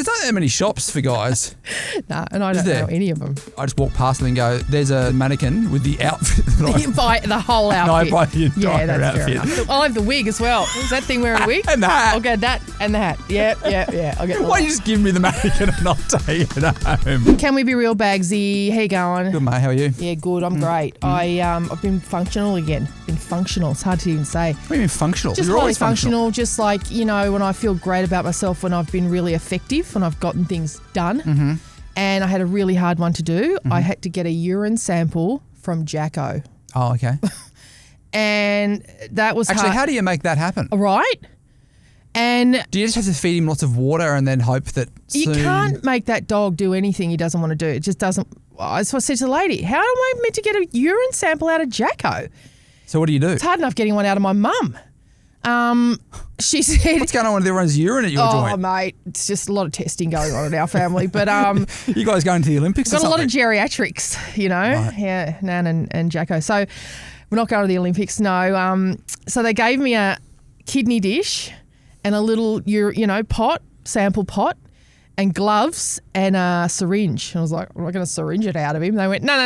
There's not that many shops for guys. No, and I don't know any of them. I just walk past them and go, there's a mannequin with the outfit. You buy the whole outfit. No, I buy the entire that's outfit. fair enough. I'll have the wig as well. Is that thing wearing a wig? And the hat. I'll get that and the hat. Yeah. I'll get Why don't you just give me the mannequin and I'll take it home? Can we be real, Bagsy? How you going? Good, mate. How are you? Yeah, good. I'm great. I've been functional again. It's hard to even say. What do you mean functional? Just You're highly always functional. Just like, when I feel great about myself, when I've been really effective, when I've gotten things done. Mm-hmm. And I had a really hard one to do. Mm-hmm. I had to get a urine sample from Jacko. Oh, okay. And that was Actually, hard. how do you make that happen? Right? And do you just have to feed him lots of water and then hope that you can't make that dog do anything he doesn't want to do. It just doesn't. That's what I said to the lady. How am I meant to get a urine sample out of Jacko? So what do you do? It's hard enough getting one out of my mum. She said, what's going on with everyone's urine at your joint? Oh, mate, it's just a lot of testing going on in our family. But you guys going to the Olympics or something? Got a lot of geriatrics, Right. Yeah, Nan and Jacko. So we're not going to the Olympics, no. So they gave me a kidney dish and a little, sample pot and gloves and a syringe. And I was like, I'm not going to syringe it out of him. They went, no.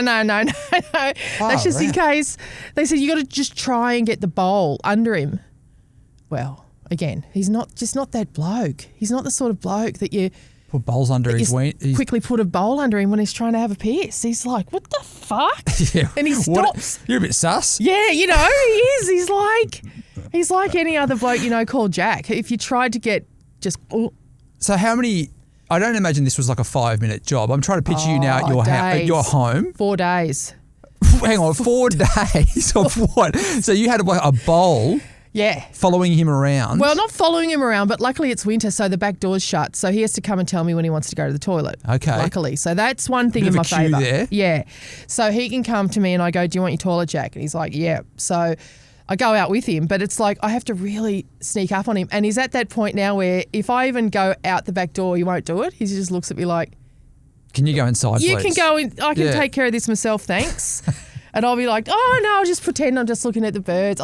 That's just in case. They said, you got to just try and get the bowl under him. Well, again, he's not that bloke. He's not the sort of bloke that you put bowls under his ween. Quickly put a bowl under him when he's trying to have a piss. He's like, what the fuck? Yeah. And he stops. You're a bit sus. Yeah, he is. He's like any other bloke, called Jack. If you tried to get just... Oh. So how many... I don't imagine this was like a 5-minute job. I'm trying to picture you now at your home. 4 days. Hang on, 4 days of what? So you had a bowl... Yeah. Following him around? Well, not following him around, but luckily it's winter, so the back door's shut. So he has to come and tell me when he wants to go to the toilet. Okay. Luckily. So that's one thing in my favour. There. Yeah. So he can come to me and I go, do you want your toilet, Jack? And he's like, yeah. So I go out with him, but it's like I have to really sneak up on him. And he's at that point now where if I even go out the back door, he won't do it. He just looks at me like... Can you go inside, please? You can go in. I can take care of this myself, thanks. And I'll be like, oh, no, I'll just pretend I'm just looking at the birds.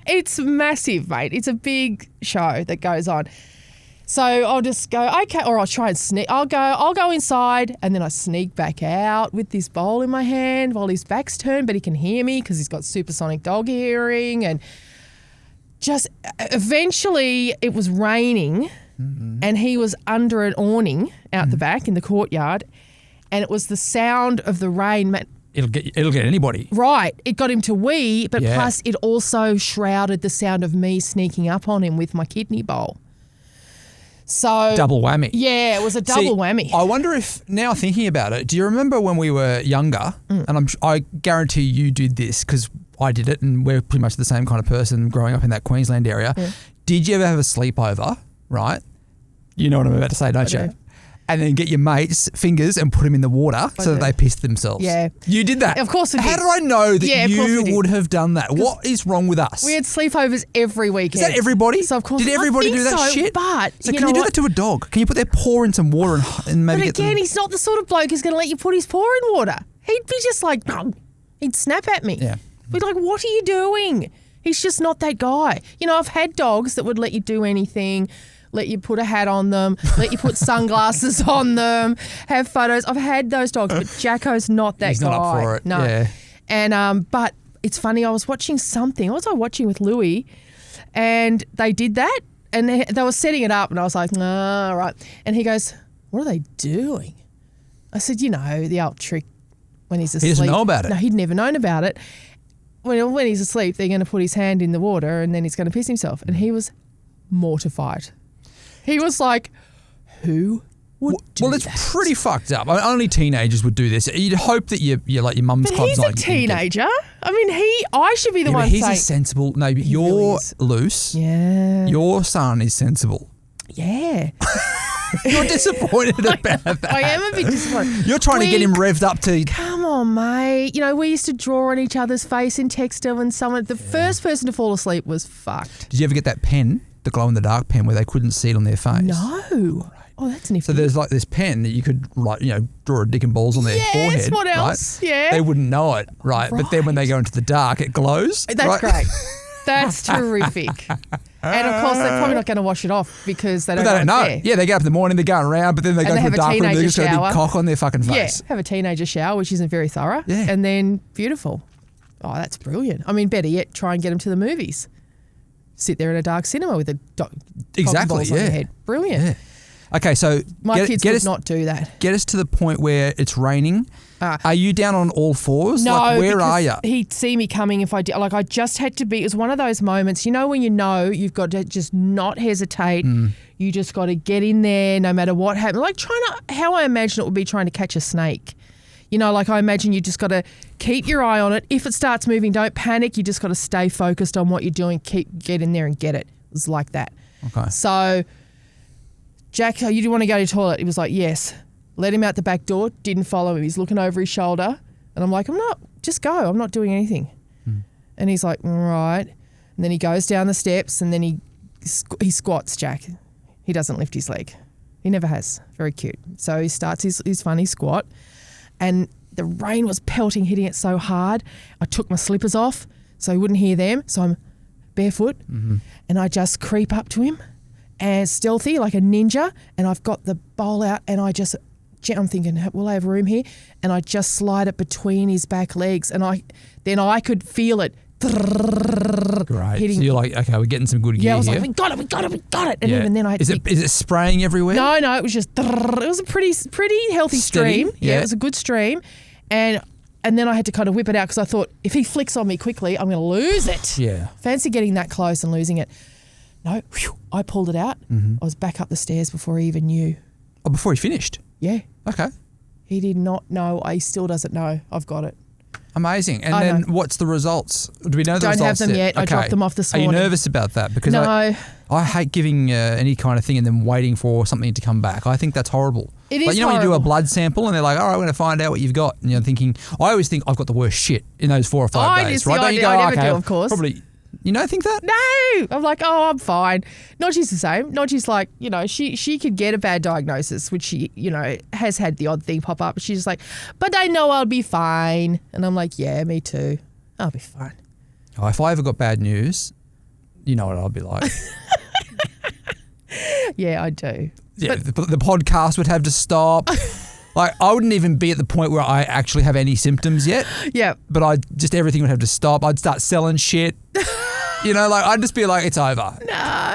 It's massive, mate. It's a big show that goes on. So I'll just go, okay, or I'll try and sneak. I'll go inside and then I sneak back out with this bowl in my hand while his back's turned, but he can hear me because he's got supersonic dog hearing. And just eventually it was raining and he was under an awning out the back in the courtyard and it was the sound of the rain. It'll get anybody. Right. It got him to wee, but plus it also shrouded the sound of me sneaking up on him with my kidney bowl. So double whammy. Yeah, it was a double whammy. I wonder if, now thinking about it, do you remember when we were younger, and I guarantee you did this because I did it and we're pretty much the same kind of person growing up in that Queensland area. Yeah. Did you ever have a sleepover, right? You know what I'm about to say, don't you? And then get your mates' fingers and put them in the water so that they pissed themselves. Yeah. You did that? Of course we did. How did I know that you would have done that? What is wrong with us? We had sleepovers every weekend. Is that everybody? So of course, did everybody do that shit? But so can you do that to a dog? Can you put their paw in some water and maybe But again, he's not the sort of bloke who's going to let you put his paw in water. He'd be just like, he'd snap at me. Yeah. We'd be like, what are you doing? He's just not that guy. I've had dogs that would let you do anything. Let you put a hat on them, let you put sunglasses on them, have photos. I've had those dogs, but Jacko's not that guy. He's not up for it. No. Yeah. And but it's funny, I was watching something. What was I watching with Louis? And they did that and they were setting it up and I was like, all right. And he goes, what are they doing? I said, the old trick when he's asleep. He doesn't know about it. No, he'd never known about it. When he's asleep, they're going to put his hand in the water and then he's going to piss himself. And he was mortified. He was like, who would do that? Well, it's pretty fucked up. I mean, only teenagers would do this. You'd hope that you're like your mum's club's But he's a teenager. I mean, I should be the one he's saying. He's a sensible. No, you're loose. Yeah. Your son is sensible. Yeah. You're disappointed about that. I am a bit disappointed. You're trying to get him revved up to... Come on, mate. We used to draw on each other's face in Texter when the first person to fall asleep was fucked. Did you ever get that pen? The glow-in-the-dark pen where they couldn't see it on their face. No. Oh, that's nifty. So there's like this pen that you could draw a dick and balls on their forehead. Yes, what else? Right? Yeah. They wouldn't know it, right? But then when they go into the dark, it glows. That's great. That's terrific. And of course, they're probably not going to wash it off because they don't know. It's there. Yeah, they get up in the morning, they're going around, but then they go to the dark room, they just got a big cock on their fucking face. Yeah, have a teenager shower, which isn't very thorough. Yeah. And then beautiful. Oh, that's brilliant. I mean, better yet, try and get them to the movies. Sit there in a dark cinema with a balls on your head. Brilliant. Yeah. Okay, so my kids would not do that. Get us to the point where it's raining. Are you down on all fours? No, like, where are you? He'd see me coming if I did. Like, I just had to be. It was one of those moments, when you've got to just not hesitate. You just got to get in there, no matter what happens. Like how I imagine it would be trying to catch a snake. Like I imagine you just got to keep your eye on it. If it starts moving, don't panic. You just got to stay focused on what you're doing. Get in there and get it. It was like that. Okay. So, Jack, you do want to go to the toilet? He was like, yes. Let him out the back door. Didn't follow him. He's looking over his shoulder. And I'm like, just go. I'm not doing anything. And he's like, all right. And then he goes down the steps and then he squats, Jack. He doesn't lift his leg. He never has. Very cute. So he starts his funny squat. And the rain was pelting, hitting it so hard. I took my slippers off so he wouldn't hear them. So I'm barefoot and I just creep up to him and stealthy like a ninja. And I've got the bowl out and I'm thinking, will I have room here? And I just slide it between his back legs and I could feel it. Great. Hitting. So you're like, okay, we're getting some good gear I was here. like, we got it. And even then I had Is it spraying everywhere? No, it was just, it was a pretty healthy stream. Yeah, it was a good stream. And then I had to kind of whip it out because I thought, if he flicks on me quickly, I'm going to lose it. Yeah. Fancy getting that close and losing it. No, I pulled it out. I was back up the stairs before he even knew. Oh, before he finished? Yeah. Okay. He did not know. He still doesn't know. I've got it. Amazing. And then what's the results? Do we know the results? Don't have them yet. Okay. I dropped them off this morning. Are you nervous about that? Because no. I hate giving any kind of thing and then waiting for something to come back. I think that's horrible. It is when you do a blood sample and they're like, all right, we're going to find out what you've got. And you're thinking, I always think I've got the worst shit in those 4 or 5 days. Right? Don't you go, I never do, of course. Probably. You don't think that? No. I'm like, I'm fine. Nodgy's the same. Nodgy's like, she could get a bad diagnosis, which she, has had the odd thing pop up. She's just like, but I know I'll be fine. And I'm like, yeah, me too. I'll be fine. Oh, if I ever got bad news, you know what I'll be like. Yeah, I do. Yeah, the podcast would have to stop. Like, I wouldn't even be at the point where I actually have any symptoms yet. Yeah. But everything would have to stop. I'd start selling shit. I'd just be like, it's over. No,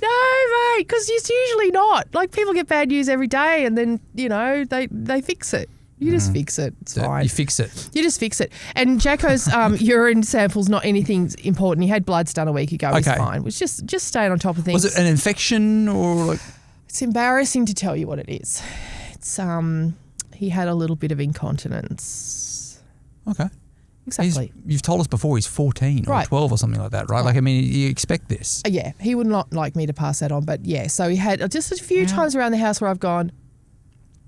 mate, because it's usually not. Like, people get bad news every day and then, they fix it. You just fix it. It's fine. You fix it. You just fix it. And Jacko's urine sample's not anything important. He had bloods done a week ago. He's fine. It was just staying on top of things. Was it an infection or like? It's embarrassing to tell you what it is. It's he had a little bit of incontinence. Okay. Exactly. You've told us before he's 14 or 12 or something like that, right? Like, I mean, you expect this. Yeah. He would not like me to pass that on, but yeah. So he had just a few times around the house where I've gone,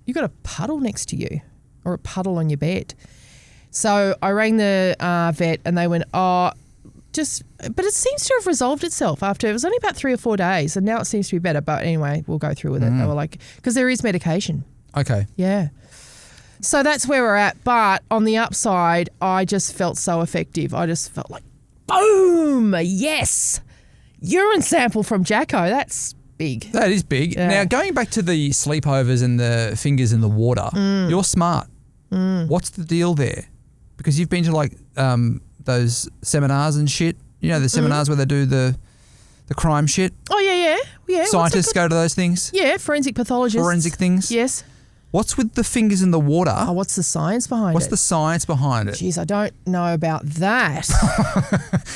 you got a puddle next to you or a puddle on your bed. So I rang the vet and they went, but it seems to have resolved itself after, it was only about 3 or 4 days and now it seems to be better. But anyway, we'll go through with it. They were like, because there is medication. Okay. Yeah. So that's where we're at. But on the upside, I just felt so effective. I just felt like, boom, yes. Urine sample from Jacko. That's big. That is big. Yeah. Now, going back to the sleepovers and the fingers in the water, you're smart. What's the deal there? Because you've been to like those seminars and shit. The seminars where they do the crime shit. Oh, yeah. Scientists go to those things. Yeah, forensic pathologists. Forensic things. Yes. What's with the fingers in the water? Oh, what's the science behind it? What's the science behind it? Jeez, I don't know about that.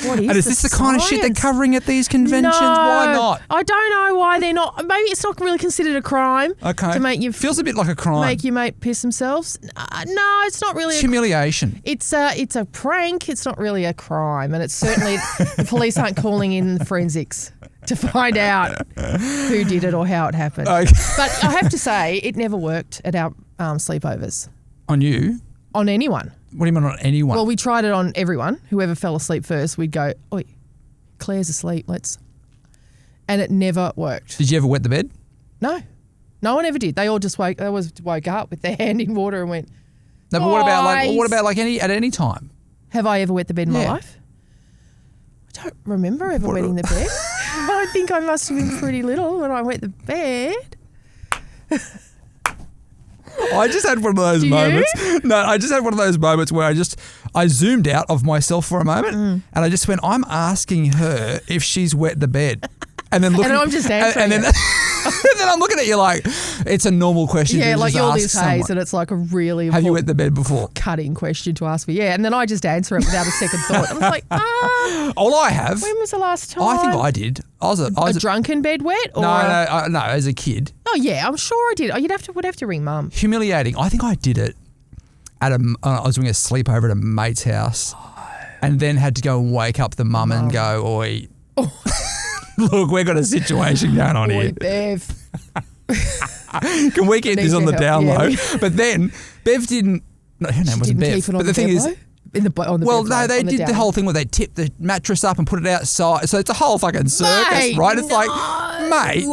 What is and is this the kind of shit they're covering at these conventions? No, why not? I don't know why they're not. Maybe it's not really considered a crime. Okay. To make you feels a bit like a crime. Make your mate piss themselves. No, it's not really. It's humiliation. It's a prank. It's not really a crime, and it's certainly the police aren't calling in forensics to find out who did it or how it happened. Okay. But I have to say, it never worked at our sleepovers. On you? On anyone. What do you mean on anyone? Well, we tried it on everyone. Whoever fell asleep first, we'd go, oi, Claire's asleep, and it never worked. Did you ever wet the bed? No. No one ever did. They all just woke up with their hand in water and went, no, but what about at any time? Have I ever wet the bed in my life? I don't remember ever wetting the bed. I think I must have been pretty little when I wet the bed. I just had one of those moments. No, I just had one of those moments where I zoomed out of myself for a moment and I just went, I'm asking her if she's wet the bed. And then looking, and I'm just answering and then I'm looking at you like it's a normal question. Yeah, to like just you're ask Liz someone. Hayes, and it's like a really Have you wet the bed before? Cutting question to ask me. Yeah, and then I just answer it without a second thought. I'm like, All I have. when was the last time? I think I did. I was a drunken bed wet? Or no, as a kid. Oh yeah, I'm sure I did. Oh, would have to ring Mum. Humiliating. I think I did it at I was doing a sleepover at a mate's house, and then had to go and wake up the mum and go, "Oi, look, we've got a situation going on Oi, here. Bev. Can we get this on the down low?" But then Bev didn't. No, her name wasn't Bev. But the thing is. On the Well, bed no, low, they on did the whole thing where they tipped the mattress up and put it outside. So it's a whole fucking circus, Mate, right? It's like, mate,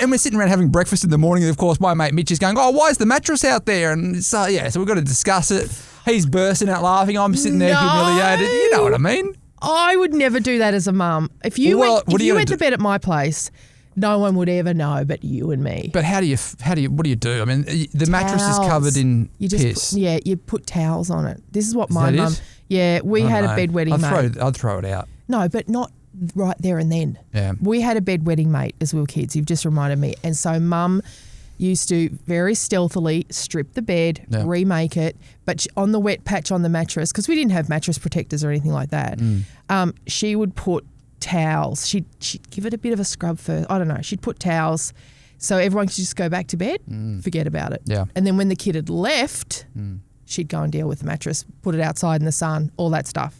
and we're sitting around having breakfast in the morning. And of course, my mate Mitch is going, "Oh, why is the mattress out there?" And so so we've got to discuss it. He's bursting out laughing. I'm sitting there humiliated. You know what I mean? I would never do that as a mum. If you went to bed at my place, no one would ever know but you and me. But what do you do? I mean, the mattress is covered in piss. You put towels on it. This is what my mum. Yeah, we had a bedwetting mate. I'd throw it out. No, but not right there and then. Yeah. We had a bedwetting mate as we were kids. You've just reminded me. And so Mum used to very stealthily strip the bed, remake it, but on the wet patch on the mattress, because we didn't have mattress protectors or anything like that, she would put towels. She'd give it a bit of a scrub first. I don't know. She'd put towels so everyone could just go back to bed, forget about it. Yeah. And then when the kid had left, she'd go and deal with the mattress, put it outside in the sun, all that stuff.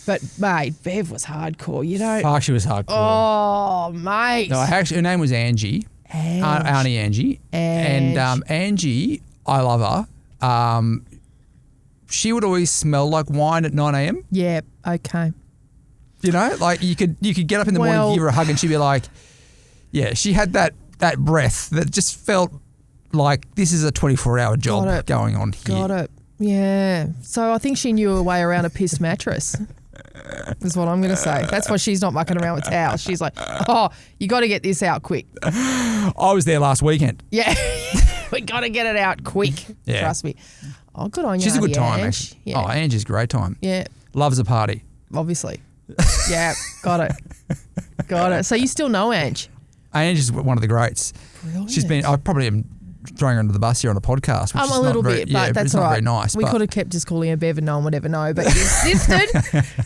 But, mate, Bev was hardcore, you know. Fuck, she was hardcore. Oh, mate. No, her name was Angie. Auntie Angie. And Angie, I love her. She would always smell like wine at 9 a.m. Yeah, okay. You know, like you could get up in the morning, give her a hug, and she'd be like, yeah, she had that breath that just felt like this is a 24-hour job going on here. Got it. Yeah. So I think she knew her way around a pissed mattress. Is what I'm going to say. That's why she's not mucking around with towels. She's like, oh, you got to get this out quick. I was there last weekend. Yeah. We got to get it out quick. Yeah. Trust me. Oh, good on you. She's a good time, Ange. actually. Yeah. Oh, Angie's a great time. Yeah. Loves a party. Obviously. Yeah. Got it. Got it. So you still know Ange? Ange is one of the greats. Brilliant. I probably am throwing her under the bus here on the podcast. Which is a little bit, but that's all right. Very nice. We could have kept just calling her Bev and no one would ever know, but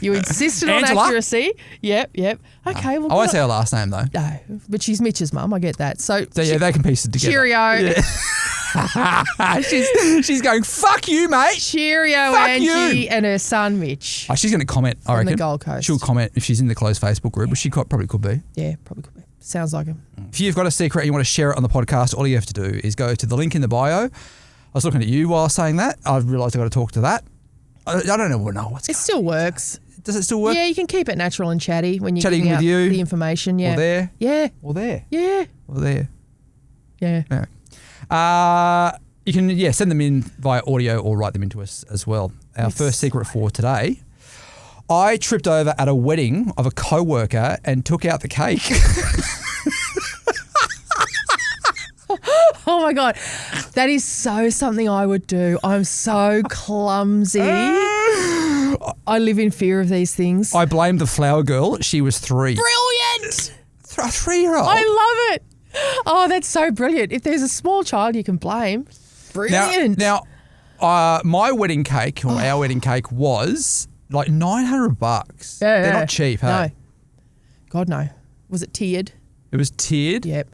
you insisted on accuracy. Yep. Okay, well, I won't say her last name though. No, but she's Mitch's mum. I get that. So yeah, they can piece it together. Cheerio. Yeah. she's going, fuck you, mate. Cheerio, fuck Angie you. and her son Mitch. Oh, she's going to comment, I reckon. On the Gold Coast. She'll comment if she's in the closed Facebook group, which she probably could be. Yeah, probably could be. Sounds like it. If you've got a secret and you want to share it on the podcast, all you have to do is go to the link in the bio. I was looking at you while saying that. I've realised I've got to talk to that. I don't know what's going on. It still works. Does it still work? Yeah, you can keep it natural and chatty when you're chatting giving with out you, the information. Yeah. Or there. Yeah. Or there. Yeah. Or there. Yeah. You can send them in via audio or write them into us as well. Our first secret for today. I tripped over at a wedding of a co-worker and took out the cake. Oh my God. That is so something I would do. I'm so clumsy. I live in fear of these things. I blamed the flower girl. She was 3. Brilliant. A 3-year-old. I love it. Oh, that's so brilliant. If there's a small child you can blame. Brilliant. Now, my wedding cake or our wedding cake was like $900. Yeah, They're not cheap, hey? No. God, no. Was it tiered? It was tiered. Yep.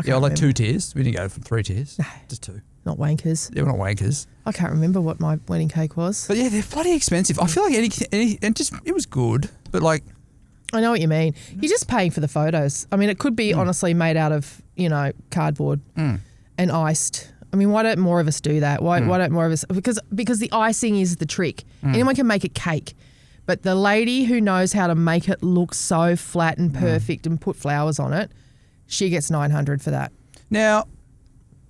Yeah, like 2 tiers. We didn't go from 3 tiers. No. Just 2. Not wankers. Yeah, we're not wankers. I can't remember what my wedding cake was. But yeah, they're bloody expensive. I feel like it was good, but like. I know what you mean. You're just paying for the photos. I mean, it could be honestly made out of, cardboard and iced. I mean, why don't more of us do that? Why don't more of us? Because the icing is the trick. Anyone can make a cake, but the lady who knows how to make it look so flat and perfect and put flowers on it, she gets $900 for that. Now,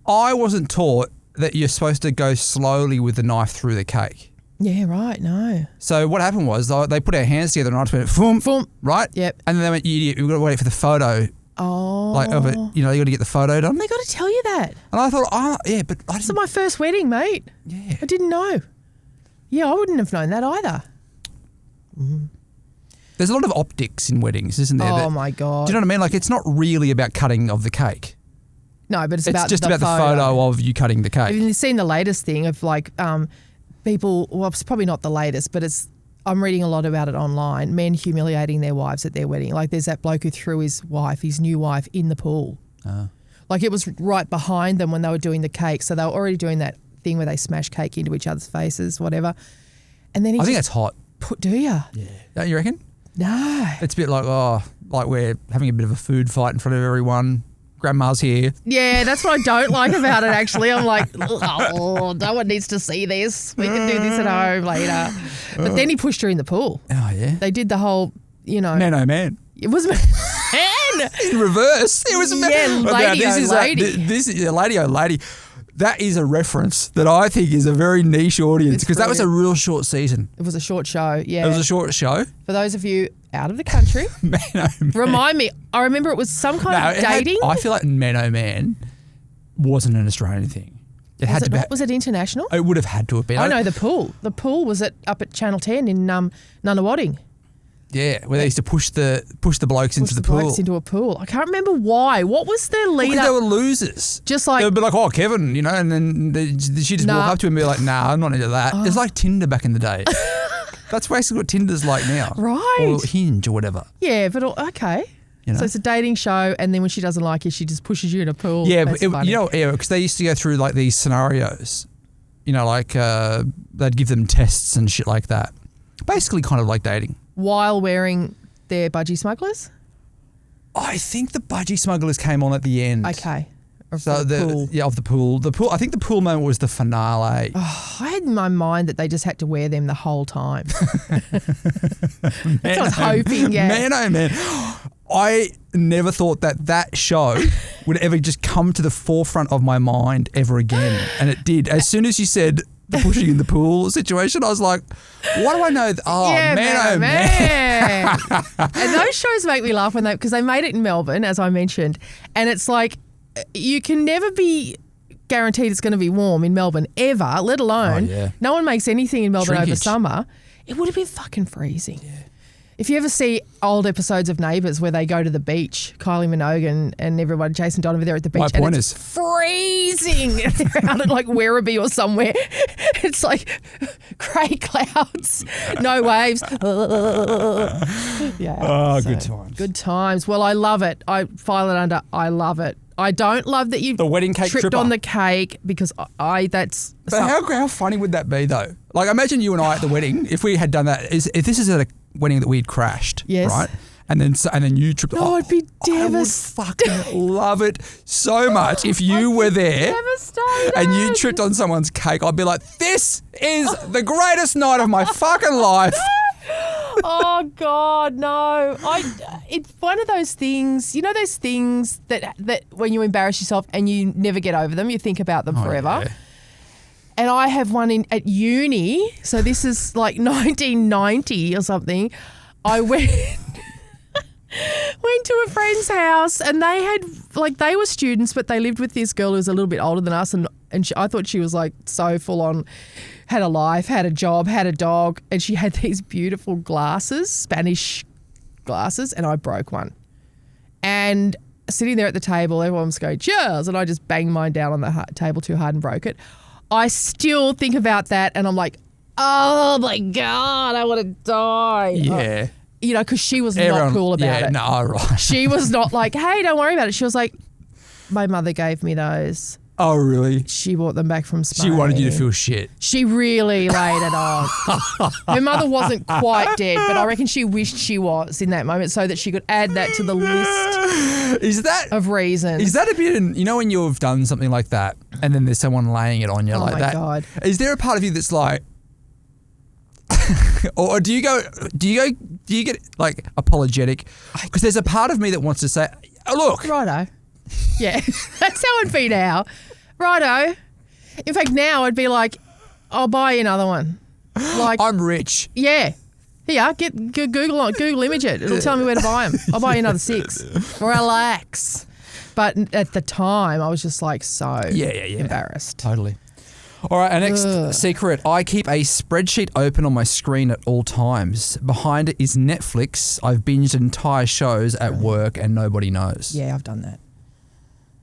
I wasn't taught that you're supposed to go slowly with the knife through the cake. Yeah, right. No. So what happened was they put our hands together and I just went, boom, Boom. right? Yep. And then they went, you've got to wait for the photo. Oh. Like of it, you got to get the photo done. They got to tell you that. And I thought, but I It's didn't. my first wedding, mate. Yeah. I didn't know. Yeah, I wouldn't have known that either. There's a lot of optics in weddings, isn't there? Oh, my God. Do you know what I mean? Like, it's not really about cutting of the cake. No, but it's It's about just the about the photo of you cutting the cake. Have you seen the latest thing of like people, well, it's probably not the latest, but I'm reading a lot about it online, men humiliating their wives at their wedding. Like there's that bloke who threw his new wife, in the pool. Like it was right behind them when they were doing the cake. So they were already doing that thing where they smash cake into each other's faces, whatever. And then I think that's hot. Do you? Yeah. Don't you reckon? No. It's a bit like, like we're having a bit of a food fight in front of everyone. Grandma's here. Yeah, that's what I don't like about it, actually. I'm like, oh, no one needs to see this. We can do this at home later. But then he pushed her in the pool. Oh, yeah. They did the whole, Man, oh, man. It was man. In reverse. It was lady, This is a lady, oh, lady. That is a reference that I think is a very niche audience because that was a real short season. It was a short show, yeah. It was a short show. For those of you out of the country, Man, oh, man. Remind me. I remember it was some kind of dating. I feel like Man, oh, man wasn't an Australian thing. Was it international? It would have had to have been. I know the pool. The pool was up at Channel 10 in Nunawading. Yeah, where they used to push the blokes into the pool. Blokes into a pool. I can't remember why. What was their lead Because up? they were losers. Just like they would be like, oh, Kevin, and then she'd just walk up to him and be like, nah, I'm not into that. It's like Tinder back in the day. That's basically what Tinder's like now. Right. Or Hinge or whatever. Yeah, but okay. So it's a dating show, and then when she doesn't like you, she just pushes you in a pool. Yeah, funny. because they used to go through like these scenarios. Like they'd give them tests and shit like that. Basically, kind of like dating. While wearing their budgie smugglers? I think the budgie smugglers came on at the end. Okay. Of the pool. The pool. I think the pool moment was the finale. Oh, I had in my mind that they just had to wear them the whole time. I was hoping, yeah. Man, oh man. I never thought that show would ever just come to the forefront of my mind ever again. And it did. As soon as you said the pushing in the pool situation, I was like, what do I know? Man. And those shows make me laugh because they made it in Melbourne, as I mentioned. And it's like, you can never be guaranteed it's going to be warm in Melbourne ever, let alone no one makes anything in Melbourne over summer. It would have been fucking freezing. Yeah. If you ever see old episodes of Neighbours where they go to the beach, Kylie Minogue and everybody, Jason Donovan, they're at the beach and it's freezing. They're out at like Werribee or somewhere. It's like grey clouds, no waves. Good times. Good times. Well, I love it. I file it under I love it. I don't love that you the wedding cake tripped on the cake because that's. But how funny would that be though? Like imagine you and I at the wedding if we had done that. If this is at a wedding that we'd crashed, right? And then you tripped. No, I'd be devastated. I would fucking love it so much if you were there and you tripped on someone's cake. I'd be like, this is the greatest night of my fucking life. Oh God, no! It's one of those things. Those things that when you embarrass yourself and you never get over them, you think about them forever. Yeah. And I have one at uni. So this is like 1990 or something. I went to a friend's house and they had they were students, but they lived with this girl who was a little bit older than us, and I thought she was like so full on. Had a life, had a job, had a dog, and she had these beautiful glasses, Spanish glasses, and I broke one. And sitting there at the table, everyone was going, cheers, and I just banged mine down on the table too hard and broke it. I still think about that, and I'm like, oh my God, I want to die. Yeah. Because she was not cool about it. No, right. She was not like, hey, don't worry about it. She was like, my mother gave me those. Oh, really? She bought them back from Spain. She wanted you to feel shit. She really laid it on. Her mother wasn't quite dead, but I reckon she wished she was in that moment so that she could add that to the list of reasons. Is that a bit, when you've done something like that and then there's someone laying it on you like that? Oh, my God. Is there a part of you that's like, or do you get like apologetic? Because there's a part of me that wants to say, oh, look. Righto. Yeah, that's how it'd be now. Righto. In fact, now I'd be like, I'll buy you another one. Like, I'm rich. yeah. Here, Google image it. It'll tell me where to buy them. I'll buy you another 6. Relax. But at the time, I was just like so embarrassed. Totally. All right, our next secret. I keep a spreadsheet open on my screen at all times. Behind it is Netflix. I've binged entire shows at work and nobody knows. Yeah, I've done that.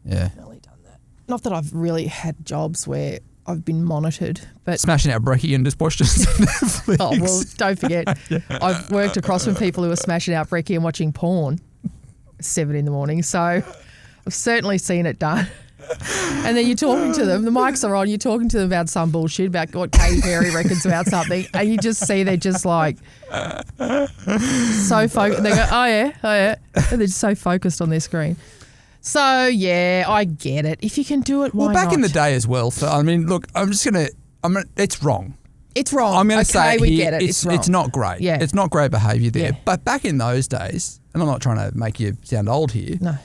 Yeah. Definitely done that. Not that I've really had jobs where I've been monitored, but smashing out brekkie and just watched Netflix. Oh, well, don't forget. I've worked across from people who are smashing out brekkie and watching porn at 7 a.m. So I've certainly seen it done. And then you're talking to them, the mics are on, you're talking to them about some bullshit, about what Katy Perry reckons about something, and you just see they're just like so focused. They go, oh yeah. And they're just so focused on their screen. So, yeah, I get it. If you can do it, why not? Well, back in the day as well. So, I mean, look, it's wrong. It's wrong. I'm going to say we get it. It's not great. Yeah. It's not great behaviour there. Yeah. But back in those days, and I'm not trying to make you sound old here. No.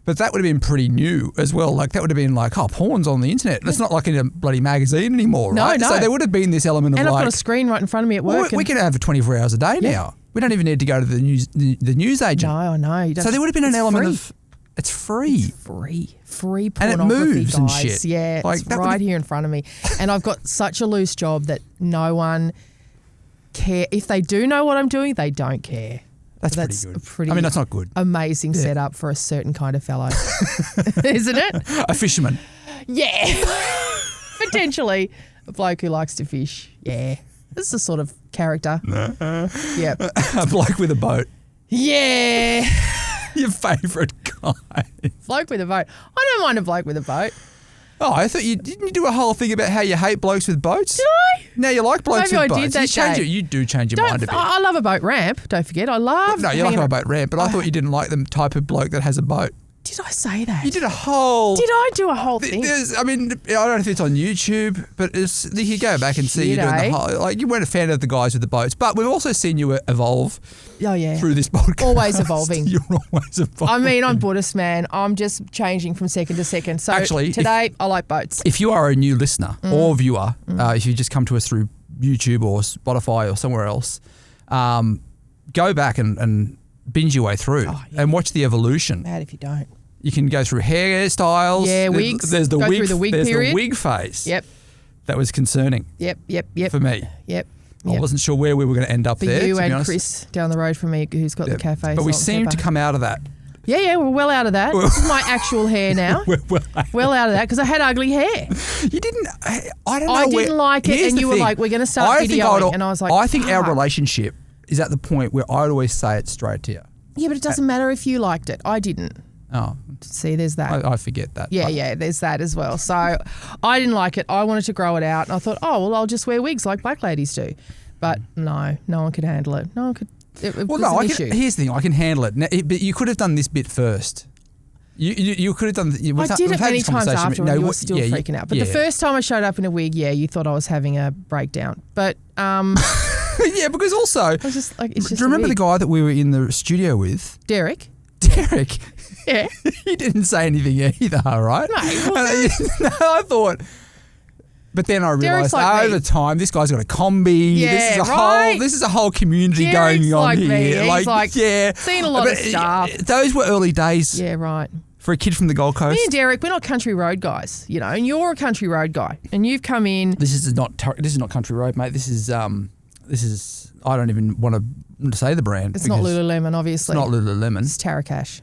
But that would have been pretty new as well. Like, that would have been like, oh, porn's on the internet. It's not like in a bloody magazine anymore, right? No. So there would have been this element of and like... And I've got a screen right in front of me at work. Well, we can have it 24 hours a day now. We don't even need to go to the news agent. No, I know. So there would have been an element free. of... It's free. Free pornography, and it moves guys. and shit. Yeah, like, it's right here in front of me. And I've got such a loose job that no one care. If they do know what I'm doing, they don't care. That's pretty good. I mean, that's not good. Amazing setup for a certain kind of fellow, isn't it? A fisherman. Yeah. Potentially a bloke who likes to fish. Yeah. This is the sort of character. Yeah. A bloke with a boat. Yeah. Your favourite guy. Bloke with a boat. I don't mind a bloke with a boat. Oh, I thought didn't you do a whole thing about how you hate blokes with boats? Did I? Now you like blokes Maybe with boats. I did that day. You do change your mind a bit. I love a boat ramp. Don't forget, I love. No, you like a boat ramp, but I thought you didn't like the type of bloke that has a boat. Did I say that? You did a whole... Did I do a whole thing? I mean, I don't know if it's on YouTube, but you can go back and see you doing the whole... Like, you weren't a fan of the guys with the boats, but we've also seen you evolve through this podcast. Always evolving. You're always evolving. I mean, I'm Buddhist, man. I'm just changing from second to second. So actually, today, I like boats. If you are a new listener or viewer, if you just come to us through YouTube or Spotify or somewhere else, go back and binge your way through and watch the evolution. Mad if you don't. You can go through hairstyles. Yeah, wigs. There's the go wig. Through the wig there's period. the wig phase. Yep. That was concerning. Yep. For me. Yep. I wasn't sure where we were going to end up there. For you to be and honest. Chris down the road from me, who's got the cafe. But we seem to come out of that. Yeah, we're well out of that. This is my actual hair now. We're well out of that because I had ugly hair. You didn't. I don't know. I didn't like it, and you were like, "We're going to start videoing," and I was like, I think our relationship is at the point where I'd always say it straight to you. Yeah, but it doesn't matter if you liked it. I didn't. Oh. See, there's that. I forget that. Yeah, there's that as well. So I didn't like it. I wanted to grow it out. And I thought, I'll just wear wigs like black ladies do. But no one could handle it. No one could. It was an issue. Here's the thing. I can handle it. Now, but you could have done this bit first. You could have done... I did it many times after and you were still freaking out. But the first time I showed up in a wig, you thought I was having a breakdown. But... yeah, because also... I was just like, it's just do you remember the guy that we were in the studio with? Derek. Yeah. He didn't say anything either, right? No, I thought... But then I realised over time, this guy's got a combi. Yeah, this is a whole community Derek's going on like here. Me. He's like seen a lot of stuff. Those were early days. Yeah, right. For a kid from the Gold Coast. Me and Derek, we're not country road guys, and you're a country road guy, and you've come in. This is not country road, mate. This is I don't even want to say the brand. It's not Lululemon, obviously. It's not Lululemon. It's Tarakash.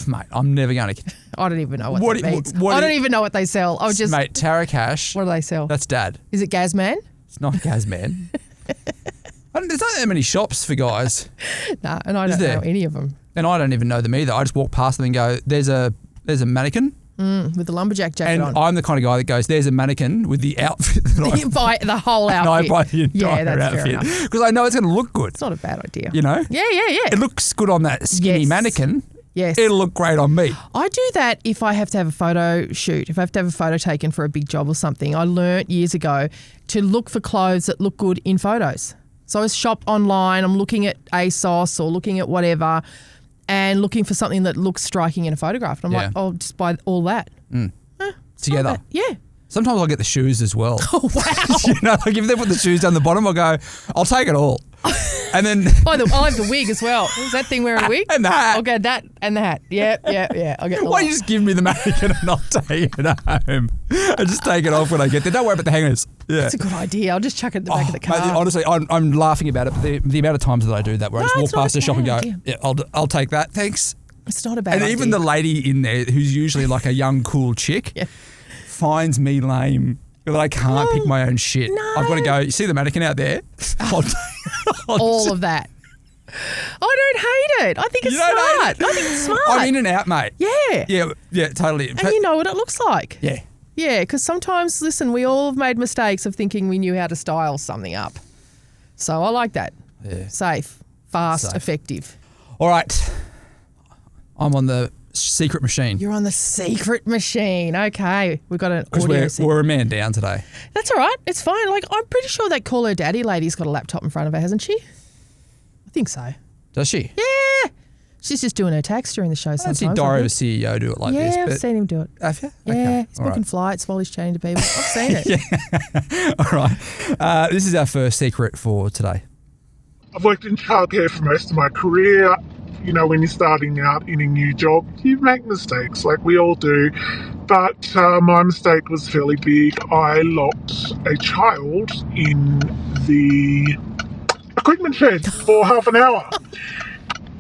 Mate, I'm never going to... I don't even know what that means. I don't even know what they sell. Mate, Tarakash. What do they sell? That's Dad. Is it Gazman? It's not Gazman. There's not that many shops for guys. No, and I don't know any of them. And I don't even know them either. I just walk past them and go, there's a mannequin. With the lumberjack jacket on. And I'm the kind of guy that goes, there's a mannequin with the outfit. You buy the whole outfit. No, I buy the entire outfit. Because I know it's going to look good. It's not a bad idea. You know? Yeah. It looks good on that skinny mannequin. Yes. It'll look great on me. I do that if I have to have a photo shoot, if I have to have a photo taken for a big job or something. I learnt years ago to look for clothes that look good in photos. So I shop online, I'm looking at ASOS or looking at whatever and looking for something that looks striking in a photograph. And I'm like, I'll just buy all that. Together. Yeah. Sometimes I'll get the shoes as well. Oh, wow. You know, like if they put the shoes down the bottom, I'll go, I'll take it all. And then I'll have the wig as well. Is that thing wearing a wig? And the hat. I'll get that and the hat. Yeah. I'll get the Why don't you just give me the mannequin and I'll take it home? I just take it off when I get there. Don't worry about the hangers. Yeah. That's a good idea. I'll just chuck it in the back of the car. Mate, honestly, I'm laughing about it, but the amount of times that I do that where I just walk past the shop and go, yeah, I'll take that, thanks. It's not a bad idea. And even the lady in there, who's usually like a young, cool chick, finds me lame. That I can't pick my own shit. No. I've got to go, you see the mannequin out there? All of that. I don't hate it. I think it's smart. I think it's smart. I'm in and out, mate. Yeah. Yeah, totally. And you know what it looks like. Yeah. Yeah, because sometimes, listen, we all have made mistakes of thinking we knew how to style something up. So I like that. Yeah. Safe, fast, effective. All right. I'm on the secret machine. You're on the secret machine. Okay. We've got an audio Because we're a man down today. That's all right. It's fine. Like, I'm pretty sure that Call Her Daddy lady's got a laptop in front of her, hasn't she? I think so. Does she? Yeah. She's just doing her tax during the show sometimes. I see Diary of a CEO do it like this. Yeah, I've seen him do it. Have you? Yeah, Okay. he's booking flights while he's chatting to people. I've seen it. All right. This is our first secret for today. I've worked in childcare for most of my career. You know, when you're starting out in a new job, you make mistakes, like we all do. But my mistake was fairly big. I locked a child in the equipment shed for half an hour.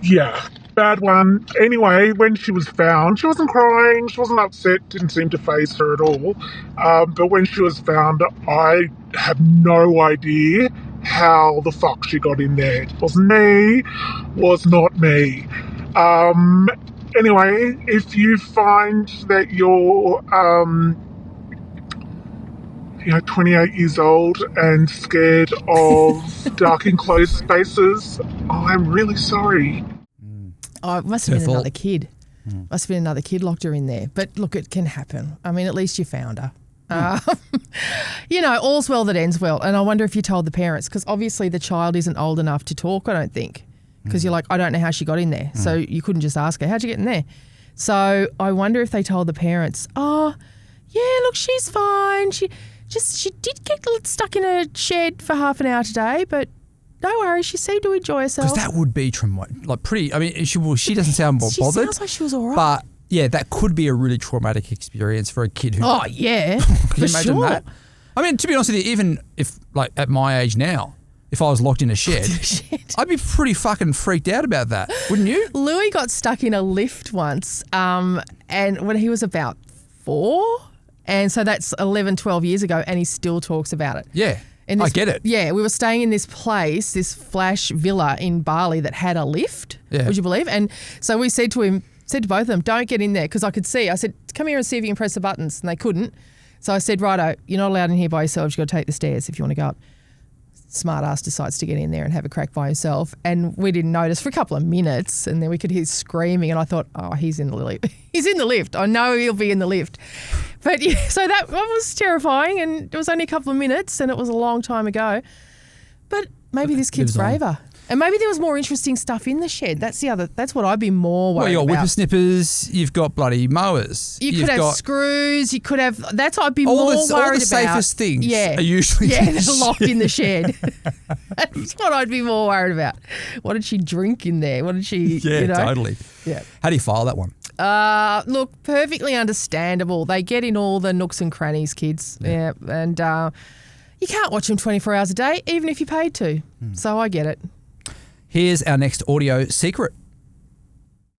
Yeah, bad one. Anyway, when she was found, she wasn't crying, she wasn't upset, didn't seem to faze her at all. But when she was found, I have no idea how the fuck she got in there. It wasn't me, was not me. Anyway, if you find that you're 28 years old and scared of dark enclosed spaces, I'm really sorry. Oh, it must have been another kid. Must have been another kid locked her in there. But look, it can happen. I mean, at least you found her. You know, all's well that ends well. And I wonder if you told the parents, because obviously the child isn't old enough to talk, I don't think. Because you're like, I don't know how she got in there. So you couldn't just ask her, how'd you get in there? So I wonder if they told the parents, oh, yeah, look, she's fine. She did get stuck in a shed for half an hour today, but no worries, she seemed to enjoy herself. Because that would be like pretty, I mean, she doesn't sound bothered. She sounds like she was all right. But yeah, that could be a really traumatic experience for a kid who. Oh, yeah. Can you imagine that? I mean, to be honest with you, even if, like, at my age now, if I was locked in a shed, I'd be pretty fucking freaked out about that, wouldn't you? Louis got stuck in a lift once, and when he was about 4, and so that's 11, 12 years ago, and he still talks about it. Yeah. I get it. Yeah, we were staying in this place, this flash villa in Bali that had a lift, would you believe? And so we said to both of them, don't get in there, because I could see. I said, come here and see if you can press the buttons, and they couldn't. So I said, righto, you're not allowed in here by yourselves. You've got to take the stairs if you want to go up. Smart ass decides to get in there and have a crack by himself. And we didn't notice for a couple of minutes, and then we could hear screaming, and I thought, oh, he's in the lift. He's in the lift. I know he'll be in the lift. But yeah, so that was terrifying, and it was only a couple of minutes, and it was a long time ago. But maybe this kid's braver. And maybe there was more interesting stuff in the shed. That's what I'd be more worried about. Well, you got whippersnippers, you've got bloody mowers. You could have screws, you could have, that's what I'd be more worried about. All the safest things are usually they're locked in the shed. That's what I'd be more worried about. What did she drink in there? What did she, totally. Yeah. How do you file that one? Look, perfectly understandable. They get in all the nooks and crannies, kids. Yeah. And you can't watch them 24 hours a day, even if you paid to. So I get it. Here's our next audio secret.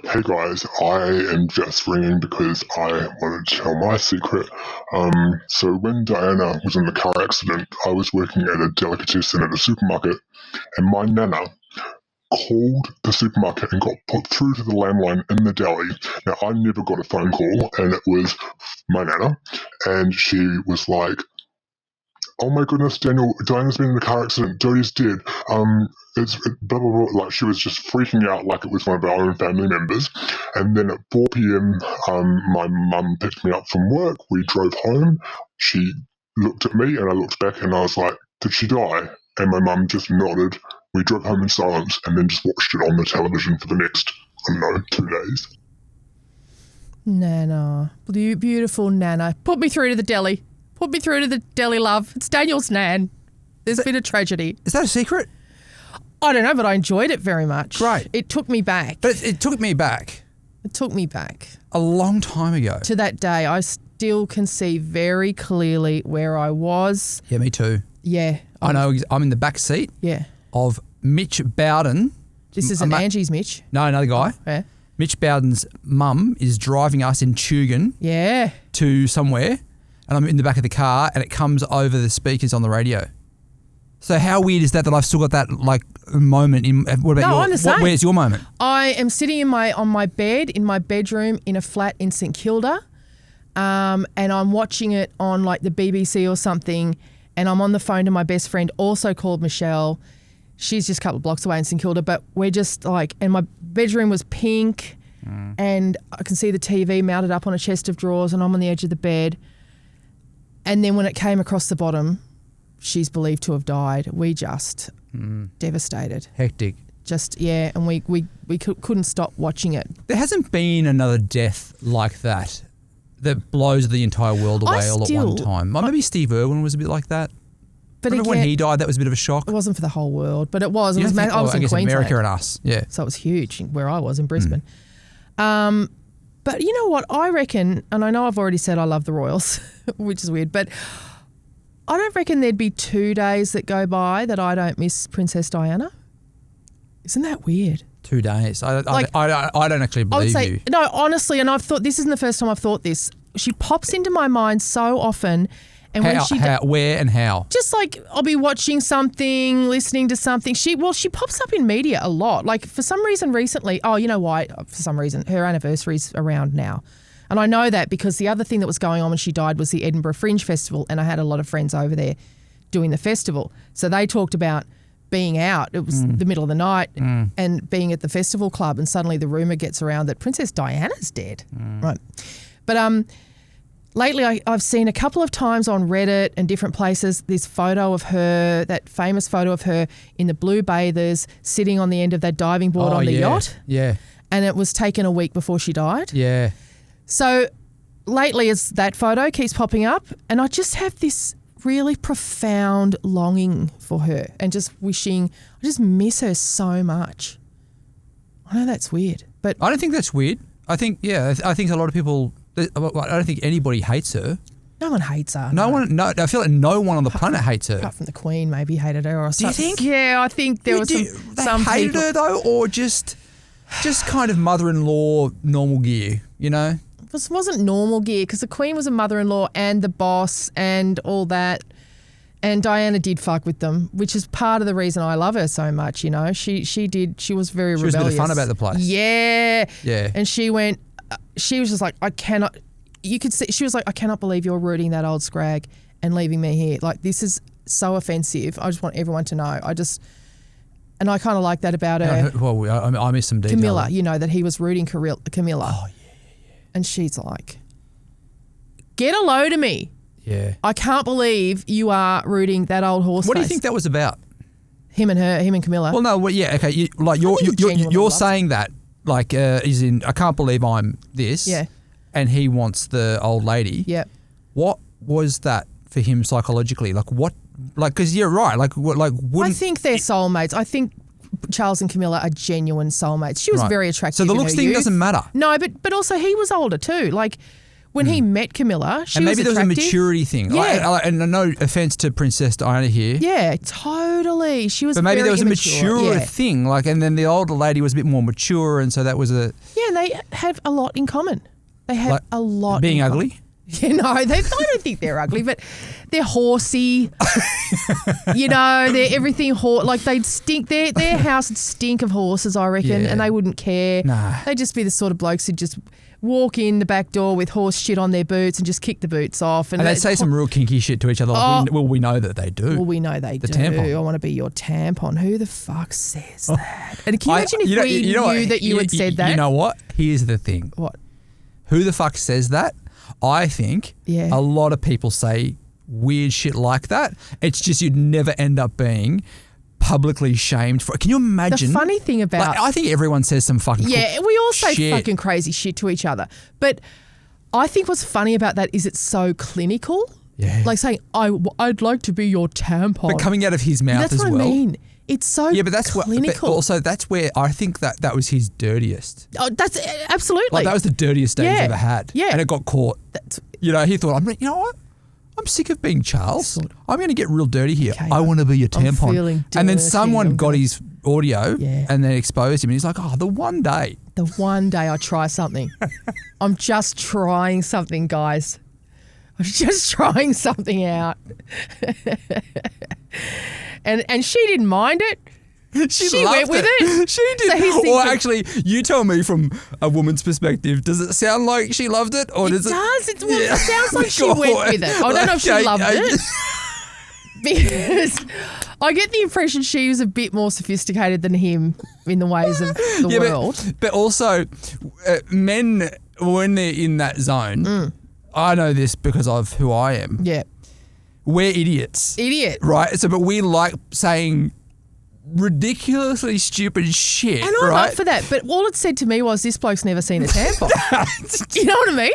Hey guys, I am just ringing because I wanted to tell my secret. So when Diana was in the car accident, I was working at a delicatessen at a supermarket, and my nana called the supermarket and got put through to the landline in the deli. Now, I never got a phone call, and it was my nana, and she was like, oh my goodness, Daniel, Diana's been in a car accident, Jodie's dead, it's blah, blah, blah. Like, she was just freaking out like it was one of our own family members. And then at 4 p.m, my mum picked me up from work, we drove home, she looked at me and I looked back and I was like, did she die? And my mum just nodded, we drove home in silence and then just watched it on the television for the next, 2 days. Nana, beautiful Nana. Put me through to the deli. Put me through to the deli, love. It's Daniel's nan. There's been a tragedy. Is that a secret? I don't know, but I enjoyed it very much. Great. It took me back. But it took me back. It took me back. A long time ago. To that day. I still can see very clearly where I was. Yeah, me too. Yeah. I know. I'm in the back seat of Mitch Bowden. This isn't Angie's Mitch. No, another guy. Yeah. Mitch Bowden's mum is driving us in Tugun to somewhere, and I'm in the back of the car, and it comes over the speakers on the radio. So how weird is that I've still got that like moment in? What about I'm the same. Where's your moment? I am sitting on my bed in my bedroom in a flat in St Kilda, and I'm watching it on like the BBC or something, and I'm on the phone to my best friend, also called Michelle. She's just a couple of blocks away in St Kilda, but we're just like, and my bedroom was pink, and I can see the TV mounted up on a chest of drawers, and I'm on the edge of the bed. And then when it came across the bottom, she's believed to have died. We just devastated. Hectic. Just, and we couldn't stop watching it. There hasn't been another death like that blows the entire world away all at one time. Maybe Steve Irwin was a bit like that. But remember when he died, that was a bit of a shock? It wasn't for the whole world, but it was. I was in Queensland. America and us, So it was huge where I was in Brisbane. But you know what? I reckon, and I know I've already said I love the Royals, which is weird, but I don't reckon there'd be 2 days that go by that I don't miss Princess Diana. Isn't that weird? 2 days. I don't actually believe you. No, honestly, and I've thought, this isn't the first time I've thought this. She pops into my mind so often. And where and how? Just like I'll be watching something, listening to something. She pops up in media a lot. Like for some reason recently, you know why? For some reason, her anniversary's around now. And I know that because the other thing that was going on when she died was the Edinburgh Fringe Festival, and I had a lot of friends over there doing the festival. So they talked about being out. It was the middle of the night and being at the festival club, and suddenly the rumour gets around that Princess Diana's dead. Right. But lately, I've seen a couple of times on Reddit and different places this photo of her, that famous photo of her in the blue bathers sitting on the end of that diving board on the yacht. Yeah. And it was taken a week before she died. Yeah. So lately, that photo keeps popping up, and I just have this really profound longing for her and just wishing, I just miss her so much. I know that's weird, but I don't think that's weird. I think a lot of people. I don't think anybody hates her. No one hates her. No one. I feel like no one on the planet hates her. Apart from the Queen, maybe hated her or something. Do you think? Yeah, I think there was some hated people. her though, or just kind of mother-in-law normal gear, you know? It wasn't normal gear because the Queen was a mother-in-law and the boss and all that. And Diana did fuck with them, which is part of the reason I love her so much, you know. She was very rebellious. She was a bit of fun about the place. Yeah. Yeah. And she was just like, you could see, she was like, I cannot believe you're rooting that old scrag and leaving me here. Like, this is so offensive. I just want everyone to know. And I kind of like that about her. Well, I miss some detail. Camilla, you know, that he was rooting Camilla. Oh, yeah. And she's like, get a load of me. Yeah. I can't believe you are rooting that old horse. What do you think that was about? Him and Camilla. Well, no, okay. You're saying that, like, is in, I can't believe I'm this. Yeah. And he wants the old lady. Yeah. What was that for him psychologically? Like, what? Like, because you're right. Like, what? Like, I think they're soulmates. I think Charles and Camilla are genuine soulmates. She was very attractive. So the looks thing doesn't matter. No, but also he was older too. Like when he met Camilla, she was attractive. And maybe there was a maturity thing. Yeah. Like, and no offense to Princess Diana here. Yeah, totally. She was. But maybe very there was immature. a mature thing. Like, and then the older lady was a bit more mature, and so that was a. Yeah, and they have a lot in common. They have a lot. Being in ugly. Common. Yeah, no, I don't think they're ugly, but they're horsey. You know, they're everything like they'd stink. Their house would stink of horses, I reckon, and they wouldn't care. Nah. They'd just be the sort of blokes who'd just walk in the back door with horse shit on their boots and just kick the boots off. And they'd say some real kinky shit to each other. Like, we know that they do. Well, we know they do. Tampon. I want to be your tampon. Who the fuck says that? And can you imagine if we knew that you had said that? You know what? Here's the thing. What? Who the fuck says that? I think a lot of people say weird shit like that. It's just you'd never end up being publicly shamed for it. Can you imagine? The funny thing about... Like, I think everyone says some fucking we all say shit. Fucking crazy shit to each other. But I think what's funny about that is it's so clinical. Yeah. Like saying, I'd like to be your tampon. But coming out of his mouth That's as what well. I mean. It's so Yeah, but that's clinical. but also that's where I think that was his dirtiest. Oh, that's absolutely. Like that was the dirtiest day he's Yeah. ever had. Yeah. And it got caught. He thought, you know what? I'm sick of being Charles. I'm going to get real dirty here. Okay, I want to be your I'm tampon. feeling And then dirty. someone got his audio Yeah. and then exposed him. And he's like, the one day. The one day I try something. I'm just trying something, guys. I'm just trying something out. and she didn't mind it. She went with it. She did. So he's Or thinking- actually, you tell me from a woman's perspective, does it sound like she loved it? Or It does does. it? It sounds like she went with it. I don't know if she loved it. Because I get the impression she was a bit more sophisticated than him in the ways of the world. But also, men, when they're in that zone, I know this because of who I am. Yeah. We're idiots. Idiot. Right? So, but we like saying ridiculously stupid shit. And I'm right? up for that. But all it said to me was, this bloke's never seen a tampon. You know what I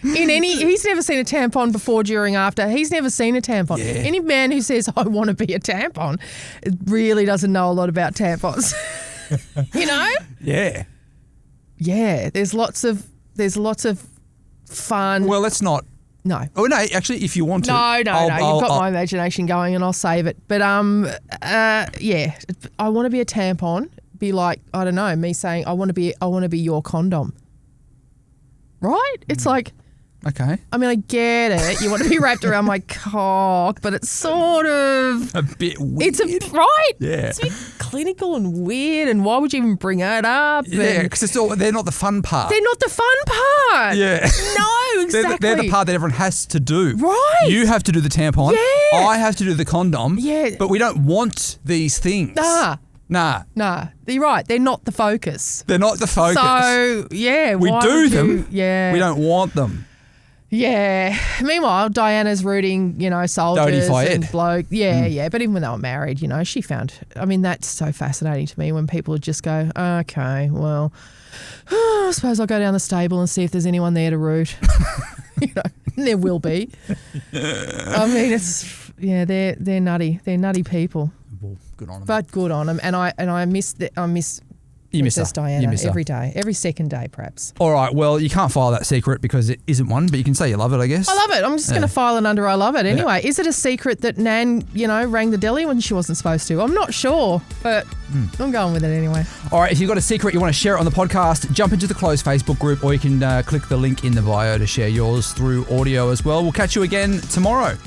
mean? He's never seen a tampon before, during, after. He's never seen a tampon. Yeah. Any man who says, I want to be a tampon, really doesn't know a lot about tampons. You know? Yeah. Yeah. There's lots of fun. Well, let's not. No. Oh, no, actually, if you want to. No. You've got my imagination going, and I'll save it. But yeah, I want to be a tampon. Be like, I don't know, me saying I want to be your condom. Right? It's like, Okay. I mean, I get it. You want to be wrapped around my cock, but it's sort of A bit weird. right. Yeah. It's a bit clinical and weird. And why would you even bring it up? Yeah, And because they're not the fun part. they're not the fun part. Yeah. No, exactly. They're the part that everyone has to do. Right. You have to do the tampon. Yeah. I have to do the condom. Yeah. But we don't want these things. Nah. Nah, you're right. They're not the focus. They're not the focus. So, yeah. we why do would them. you- Yeah. We don't want them. Yeah. Meanwhile, Diana's rooting, soldiers Fayed. and bloke. Yeah, yeah. But even when they were married, she found, that's so fascinating to me when people would just go, okay, well, I suppose I'll go down the stable and see if there's anyone there to root. And there will be. They're nutty. They're nutty people. Well, good on them. But good on them. And I miss you miss her. Princess Diana You miss her. every day, every second day, perhaps. All right. Well, you can't file that secret because it isn't one, but you can say you love it, I guess. I love it. I'm just going to file it under I love it. Anyway, is it a secret that Nan, rang the deli when she wasn't supposed to? I'm not sure, but I'm going with it anyway. All right. If you've got a secret you want to share it on the podcast, jump into the closed Facebook group, or you can click the link in the bio to share yours through audio as well. We'll catch you again tomorrow.